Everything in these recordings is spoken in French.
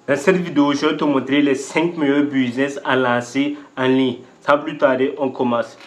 Dans cette vidéo, je vais te montrer les 5 meilleurs business à lancer en ligne. Sans plus tarder, on commence.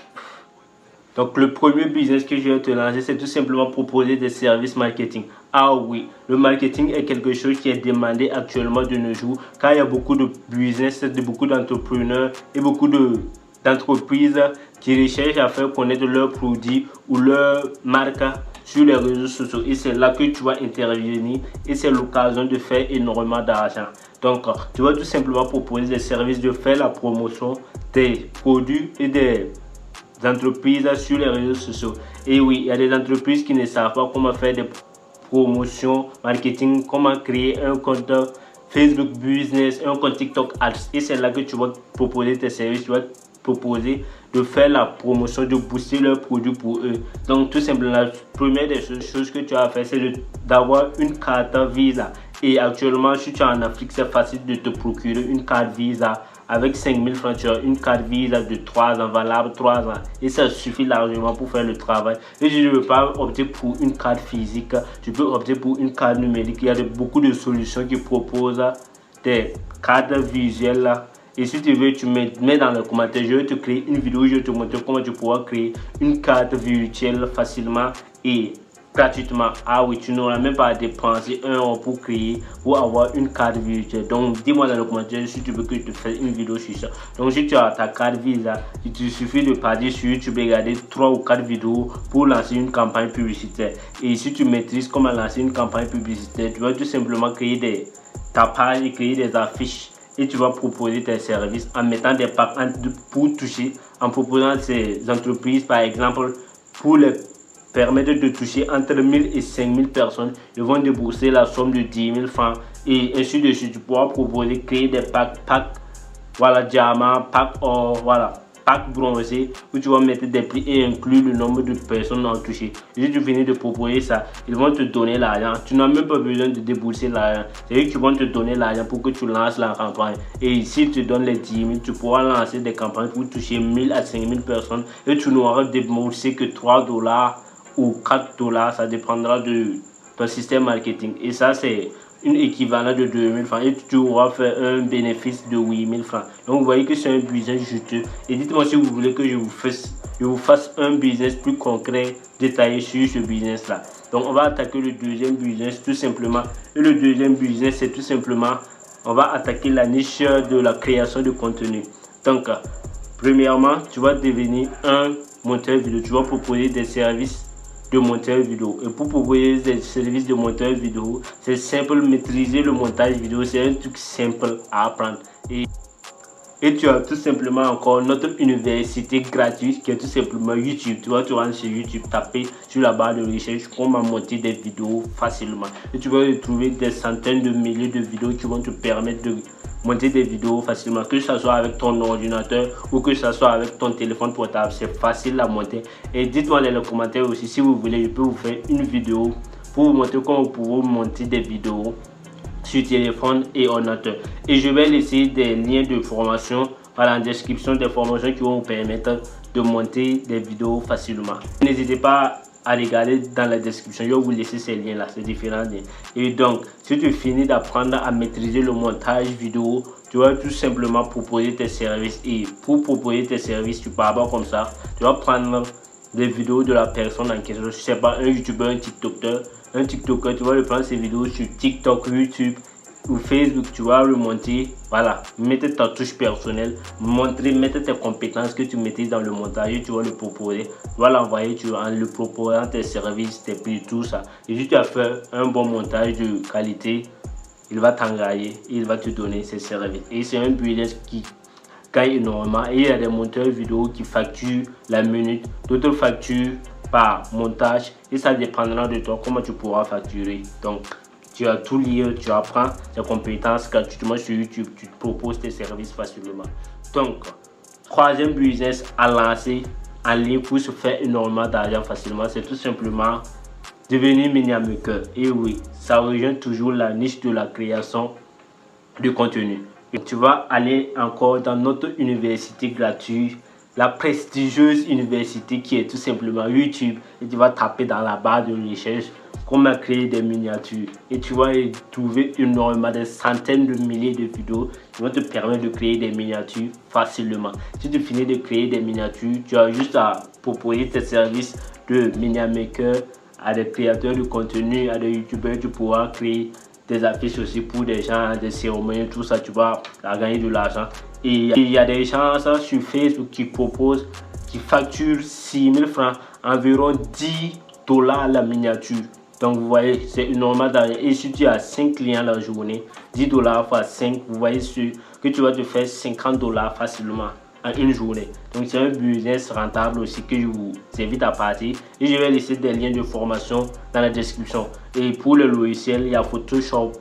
Donc le premier business que je vais te lancer, c'est tout simplement proposer des services marketing. Ah oui, le marketing est quelque chose qui est demandé actuellement de nos jours, car il y a beaucoup de business, beaucoup d'entrepreneurs et beaucoup d'entreprises qui recherchent à faire connaître leurs produits ou leurs marques sur les réseaux sociaux. Et c'est là que tu vas intervenir et c'est l'occasion de faire énormément d'argent. Donc, tu vas tout simplement proposer des services de faire la promotion des produits et des entreprises sur les réseaux sociaux. Et oui, il y a des entreprises qui ne savent pas comment faire des promotions marketing, comment créer un compte Facebook Business, un compte TikTok Ads. Et c'est là que tu vas proposer tes services, tu vas proposer de faire la promotion, de booster leurs produits pour eux. Donc tout simplement, la première des choses que tu as à faire, c'est d'avoir une carte Visa. Et actuellement, si tu es en Afrique, c'est facile de te procurer une carte Visa. Avec 5000 francs, tu as une carte Visa de 3 ans, valable 3 ans. Et ça suffit largement pour faire le travail. Et si je ne veux pas opter pour une carte physique, tu peux opter pour une carte numérique. Il y a beaucoup de solutions qui proposent des cartes visuelles. Et si tu veux, tu mets dans les commentaires. Je vais te créer une vidéo. Je vais te montrer comment tu pourras créer une carte virtuelle facilement et gratuitement. Ah oui, tu n'auras même pas à dépenser 1 euro pour avoir une carte virtuelle. Donc dis-moi dans les commentaires si tu veux que je te fasse une vidéo sur ça. Donc si tu as ta carte Visa, il te suffit de partir sur YouTube et regarder 3 ou 4 vidéos pour lancer une campagne publicitaire. Et si tu maîtrises comment lancer une campagne publicitaire, tu vas tout simplement créer ta page et créer des affiches. Et tu vas proposer tes services en mettant des packs pour toucher, en proposant ces entreprises par exemple pour les permettre de toucher entre 1000 et 5000 personnes. Ils vont débourser la somme de 10 000 francs et ainsi de suite. Tu pourras proposer, créer des packs, voilà, diamant, pack or, voilà, pack bronzé où tu vas mettre des prix et inclure le nombre de personnes en toucher. Si tu finis de proposer ça, ils vont te donner l'argent. Tu n'as même pas besoin de débourser l'argent. C'est eux qui vont te donner l'argent pour que tu lances la campagne. Et s'ils te donnent les 10 000, tu pourras lancer des campagnes pour toucher 1000 à 5000 personnes et tu n'auras déboursé que 3 dollars ou 4 dollars, ça dépendra de ton système marketing. Et ça, c'est une équivalent de 2000 francs et tu auras fait un bénéfice de 8000 francs. Donc, vous voyez que c'est un business juteux. Et dites-moi si vous voulez que je vous fasse un business plus concret, détaillé sur ce business-là. Donc, on va attaquer le deuxième business tout simplement. Et le deuxième business, c'est tout simplement, on va attaquer la niche de la création de contenu. Donc, premièrement, tu vas devenir un monteur vidéo. Tu vas proposer des services de monteur vidéo. Et pour proposer des services de monteur vidéo, c'est simple, maîtriser le montage vidéo, c'est un truc simple à apprendre. Et tu as tout simplement encore notre université gratuite qui est tout simplement YouTube. Tu vas te rendre sur YouTube, taper sur la barre de recherche comment monter des vidéos facilement. Et tu vas retrouver des centaines de milliers de vidéos qui vont te permettre de monter des vidéos facilement, que ce soit avec ton ordinateur ou que ce soit avec ton téléphone portable. C'est facile à monter. Et dites-moi dans les commentaires aussi si vous voulez, je peux vous faire une vidéo pour vous montrer comment vous pouvez monter des vidéos sur téléphone et ordinateur. Et je vais laisser des liens de formation dans la description des formations qui vont vous permettre de monter des vidéos facilement. N'hésitez pas à regarder dans la description, je vais vous laisser ces liens là, ces différents liens. Et donc, si tu finis d'apprendre à maîtriser le montage vidéo, tu vas tout simplement proposer tes services. Et pour proposer tes services, tu pars pas comme ça. Tu vas prendre des vidéos de la personne en question. Je sais pas, un youtubeur, un tiktoker, tu vas le prendre ces vidéos sur TikTok, YouTube ou Facebook, tu vas le monter, voilà, mettre ta touche personnelle, mettre tes compétences que tu maîtrises dans le montage et tu vas le proposer, tu vas l'envoyer, en le proposant tes services, tes prix, tout ça. Et si tu as fait un bon montage de qualité, il va t'engager, il va te donner ses services. Et c'est un business qui gagne énormément. Et il y a des monteurs vidéo qui facturent la minute, d'autres facturent par montage et ça dépendra de toi comment tu pourras facturer. Donc tu as tout lié, tu apprends tes compétences gratuitement sur YouTube, tu te proposes tes services facilement. Donc troisième business à lancer en ligne pour se faire énormément d'argent facilement, c'est tout simplement devenir media maker. Et oui, ça rejoint toujours la niche de la création de contenu. Et tu vas aller encore dans notre université gratuite la prestigieuse université qui est tout simplement YouTube, et tu vas taper dans la barre de recherche comment créer des miniatures et tu vas y trouver énormément, des centaines de milliers de vidéos qui vont te permettre de créer des miniatures facilement. Si tu finis de créer des miniatures, tu as juste à proposer tes services de MiniaMaker à des créateurs de contenu, à des youtubeurs. Tu pourras créer des affiches aussi pour des gens, des cérémonies, tout ça, tu vas gagner de l'argent. Et il y a des gens ça, sur Facebook qui proposent, qui facturent 6000 francs, environ 10 $ la miniature. Donc vous voyez, c'est normal d'argent. Et si tu as 5 clients la journée, 10 $ fois 5, vous voyez que tu vas te faire 50 $ facilement en une journée. Donc c'est un business rentable aussi que je vous invite à partir. Et je vais laisser des liens de formation dans la description. Et pour le logiciel, il y a Photoshop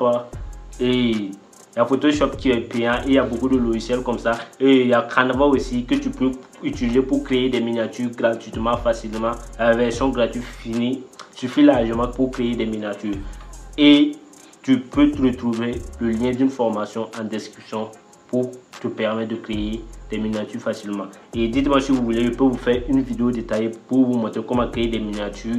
et il y a Photoshop qui est payant et il y a beaucoup de logiciels comme ça. Et il y a Canva aussi que tu peux utiliser pour créer des miniatures gratuitement, facilement. La version gratuite finie suffit largement pour créer des miniatures. Et tu peux retrouver le lien d'une formation en description pour te permettre de créer des miniatures facilement. Et dites-moi si vous voulez, je peux vous faire une vidéo détaillée pour vous montrer comment créer des miniatures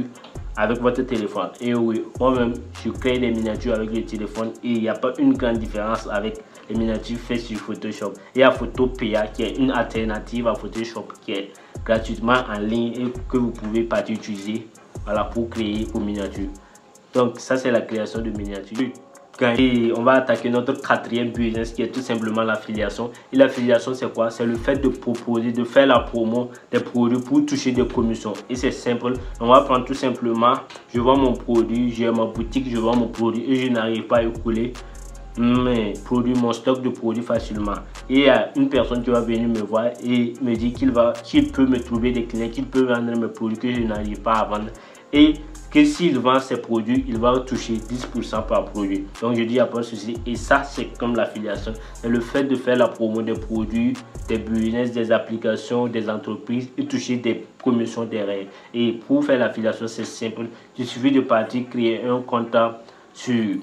avec votre téléphone. Et oui, moi-même, je crée des miniatures avec le téléphone et il n'y a pas une grande différence avec les miniatures faites sur Photoshop. Il y a Photopea qui est une alternative à Photoshop qui est gratuitement en ligne et que vous pouvez partir utiliser, voilà, pour créer vos miniatures. Donc ça, c'est la création de miniatures. Et on va attaquer notre quatrième business qui est tout simplement l'affiliation. Et l'affiliation, c'est quoi? C'est le fait de proposer, de faire la promo des produits pour toucher des commissions. Et c'est simple. On va prendre tout simplement, je vends mon produit, j'ai ma boutique, je vends mon produit et je n'arrive pas à écouler mon stock de produits facilement. Et il y a une personne qui va venir me voir et me dire qu'il peut me trouver des clients, qu'il peut vendre mes produits que je n'arrive pas à vendre. Et que s'il vend ses produits, il va toucher 10% par produit. Donc je dis, il n'y a pas de souci. Et ça, c'est comme l'affiliation. C'est le fait de faire la promo des produits, des business, des applications, des entreprises et toucher des commissions derrière. Et pour faire l'affiliation, c'est simple. Il suffit de partir créer un compte sur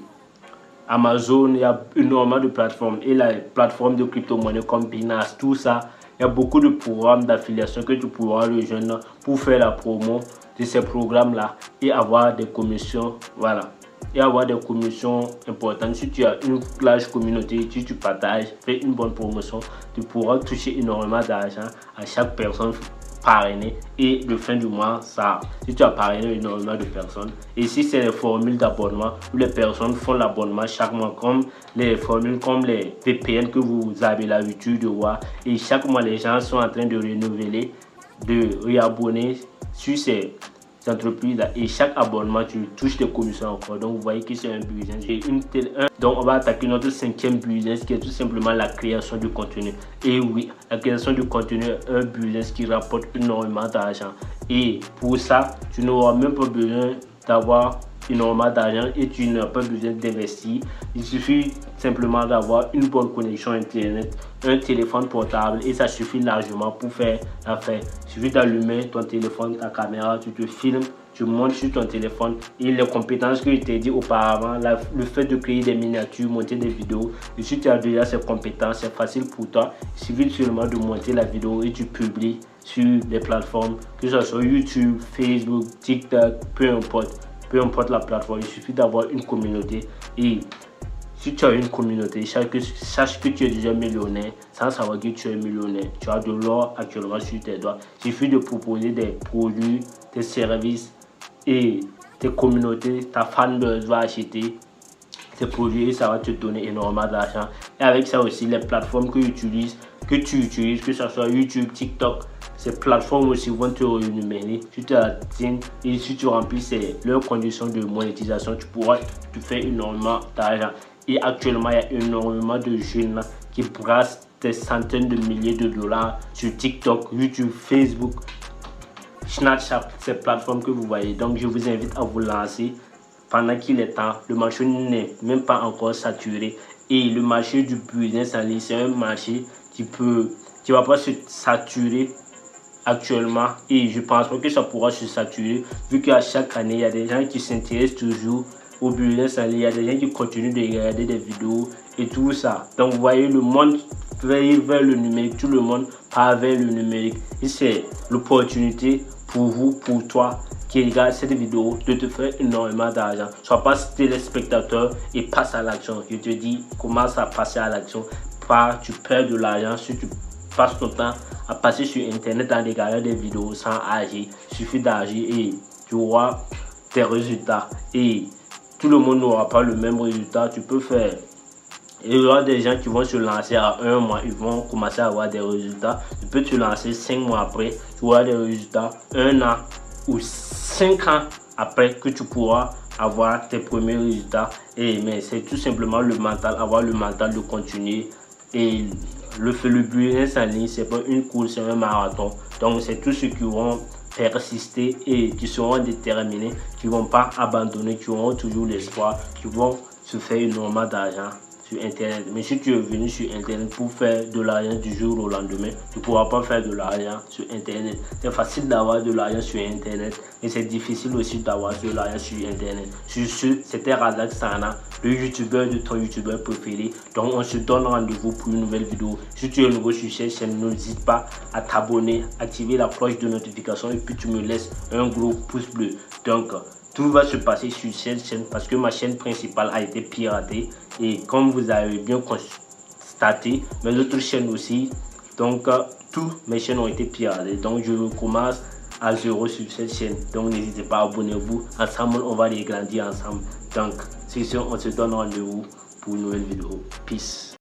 Amazon. Il y a énormément de plateformes. Et la plateforme de crypto-monnaie comme Binance, tout ça. Il y a beaucoup de programmes d'affiliation que tu pourras rejoindre pour faire la promo de ces programmes-là et avoir des commissions, voilà. Et avoir des commissions importantes. Si tu as une large communauté, si tu partages, fais une bonne promotion, tu pourras toucher énormément d'argent à chaque personne parrainée. Et le fin du mois, ça, si tu as parrainé énormément de personnes. Et si c'est les formules d'abonnement où les personnes font l'abonnement chaque mois, comme les formules comme les VPN que vous avez l'habitude de voir. Et chaque mois, les gens sont en train de renouveler, de réabonner sur ces entreprises là, et chaque abonnement tu touches des commissions encore. Donc vous voyez que c'est un business. Donc on va attaquer notre cinquième business qui est tout simplement la création de contenu. Et oui, la création de contenu est un business qui rapporte énormément d'argent. Et pour ça, tu n'auras même pas besoin d'avoir énormément d'argent et tu n'as pas besoin d'investir. Il suffit simplement d'avoir une bonne connexion internet, un téléphone portable et ça suffit largement pour faire l'affaire. Il suffit d'allumer ton téléphone, ta caméra, tu te filmes, tu montes sur ton téléphone et les compétences que je t'ai dit auparavant, le fait de créer des miniatures, monter des vidéos, et si tu as déjà ces compétences, c'est facile pour toi. Il suffit seulement de monter la vidéo et tu publies sur des plateformes, que ce soit YouTube, Facebook, TikTok, peu importe la plateforme. Il suffit d'avoir une communauté et si tu as une communauté, sache que tu es déjà millionnaire sans savoir que tu es millionnaire. Tu as de l'or actuellement sur tes doigts. Il suffit de proposer des produits, des services et tes communautés, ta fanbase va acheter ces produits et ça va te donner énormément d'argent. Et avec ça aussi, les plateformes que tu utilises, que ce soit YouTube, TikTok, ces plateformes aussi vont te rémunérer. Si tu atteins et si tu remplis leurs conditions de monétisation, tu pourras te faire énormément d'argent. Et actuellement, il y a énormément de jeunes qui brassent des centaines de milliers de dollars sur TikTok, YouTube, Facebook, Snapchat, ces plateformes que vous voyez. Donc, je vous invite à vous lancer pendant qu'il est temps. Le marché n'est même pas encore saturé. Et le marché du business en ligne, c'est un marché qui va pas se saturer actuellement. Et je pense pas que ça pourra se saturer vu qu'à chaque année, il y a des gens qui s'intéressent toujours au business en ligne. Il y a des gens qui continuent de regarder des vidéos et tout ça. Donc vous voyez, le monde vers le numérique, tout le monde part vers le numérique. Et c'est l'opportunité pour vous, pour toi qui regarde cette vidéo, de te faire énormément d'argent. Sois pas téléspectateur et passe à l'action. Je te dis, commence à passer à l'action. Tu perds de l'argent si tu passes ton temps à passer sur internet en regardant des vidéos sans agir. Il suffit d'agir et tu auras tes résultats. Et tout le monde n'aura pas le même résultat. Tu peux faire. Il y aura des gens qui vont se lancer à 1 mois, ils vont commencer à avoir des résultats. Tu peux te lancer 5 mois après, tu auras des résultats 1 an ou 5 ans après que tu pourras avoir tes premiers résultats. Mais c'est tout simplement le mental, avoir le mental de continuer. Et le business en ligne, c'est pas une course, c'est un marathon. Donc c'est tous ceux qui vont persister et qui seront déterminés, qui vont pas abandonner, qui auront toujours l'espoir, qui vont se faire énormément d'argent sur internet. Mais si tu es venu sur internet pour faire de l'argent du jour au lendemain, tu ne pourras pas faire de l'argent sur internet. C'est facile d'avoir de l'argent sur internet, mais c'est difficile aussi d'avoir de l'argent sur internet. Sur ce, c'était Razak Sana, le youtubeur de ton youtubeur préféré. Donc on se donne rendez-vous pour une nouvelle vidéo. Si tu es nouveau sur cette chaîne, n'hésite pas à t'abonner, activer la cloche de notification et puis tu me laisses un gros pouce bleu. Donc tout va se passer sur cette chaîne parce que ma chaîne principale a été piratée. Et comme vous avez bien constaté, mes autres chaînes aussi. Donc, toutes mes chaînes ont été piratées. Donc, je recommence à zéro sur cette chaîne. Donc, n'hésitez pas, abonnez-vous. Ensemble, on va les grandir ensemble. Donc, c'est sûr, on se donne rendez-vous pour une nouvelle vidéo. Peace.